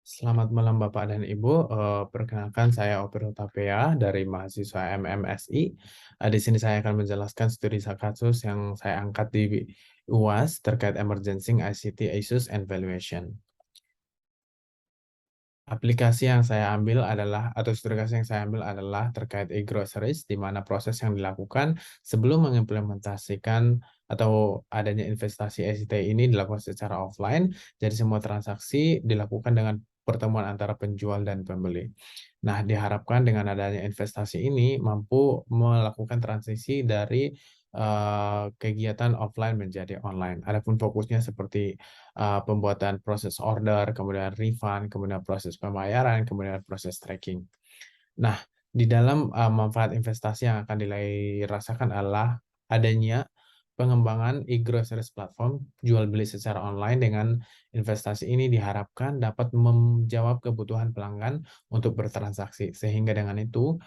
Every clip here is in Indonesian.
Selamat malam Bapak dan Ibu, perkenalkan saya Oper Hutapea dari mahasiswa MMSI. Di sini saya akan menjelaskan studi kasus yang saya angkat di UAS terkait Emerging ICT Issues and Valuation. Aplikasi yang saya ambil adalah, atau studi kasus yang saya ambil adalah terkait e-groceries, di mana proses yang dilakukan sebelum mengimplementasikan atau adanya investasi ICT ini dilakukan secara offline. Jadi semua transaksi dilakukan dengan pertemuan antara penjual dan pembeli. Nah, diharapkan dengan adanya investasi ini mampu melakukan transisi dari kegiatan offline menjadi online. Adapun fokusnya seperti pembuatan proses order, kemudian refund, kemudian proses pembayaran, kemudian proses tracking. Nah, di dalam manfaat investasi yang akan dirasakan adalah adanya pengembangan e-groceries platform jual beli secara online. Dengan investasi ini diharapkan dapat menjawab kebutuhan pelanggan untuk bertransaksi, sehingga dengan itu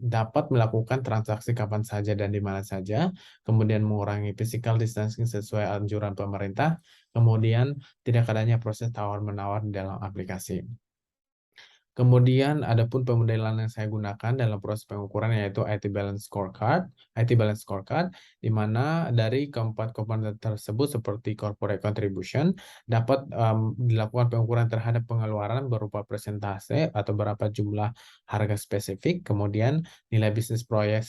dapat melakukan transaksi kapan saja dan di mana saja, kemudian mengurangi physical distancing sesuai anjuran pemerintah, kemudian tidak adanya proses tawar-menawar di dalam aplikasi. Kemudian adapun pemodelan yang saya gunakan dalam proses pengukuran yaitu IT Balance Scorecard, di mana dari keempat komponen tersebut seperti corporate contribution dapat dilakukan pengukuran terhadap pengeluaran berupa persentase atau berapa jumlah harga spesifik, kemudian nilai bisnis proyek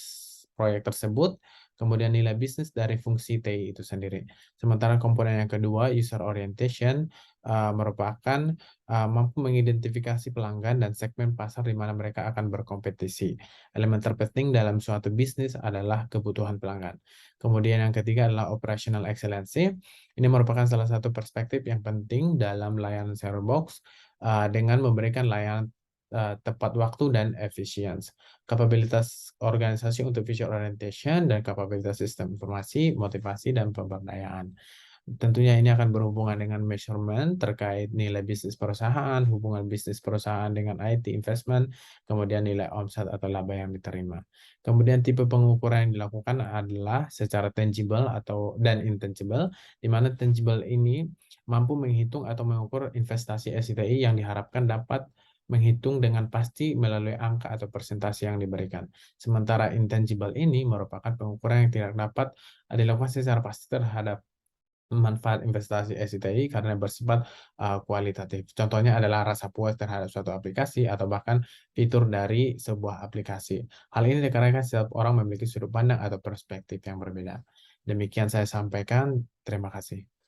tersebut, kemudian nilai bisnis dari fungsi TI itu sendiri. Sementara komponen yang kedua, user orientation, merupakan mampu mengidentifikasi pelanggan dan segmen pasar di mana mereka akan berkompetisi. Elemen terpenting dalam suatu bisnis adalah kebutuhan pelanggan. Kemudian yang ketiga adalah operational excellency. Ini merupakan salah satu perspektif yang penting dalam layanan Zero Box dengan memberikan layanan tepat waktu dan efisiensi. Kapabilitas organisasi untuk visual orientation dan kapabilitas sistem informasi, motivasi, dan pemberdayaan. Tentunya ini akan berhubungan dengan measurement terkait nilai bisnis perusahaan, hubungan bisnis perusahaan dengan IT investment, kemudian nilai omset atau laba yang diterima. Kemudian tipe pengukuran yang dilakukan adalah secara tangible dan intangible, di mana tangible ini mampu menghitung atau mengukur investasi SITI yang diharapkan dapat menghitung dengan pasti melalui angka atau persentase yang diberikan. Sementara intangible ini merupakan pengukuran yang tidak dapat dilakukan secara pasti terhadap manfaat investasi SITI karena bersifat kualitatif. Contohnya adalah rasa puas terhadap suatu aplikasi atau bahkan fitur dari sebuah aplikasi. Hal ini dikarenakan setiap orang memiliki sudut pandang atau perspektif yang berbeda. Demikian saya sampaikan. Terima kasih.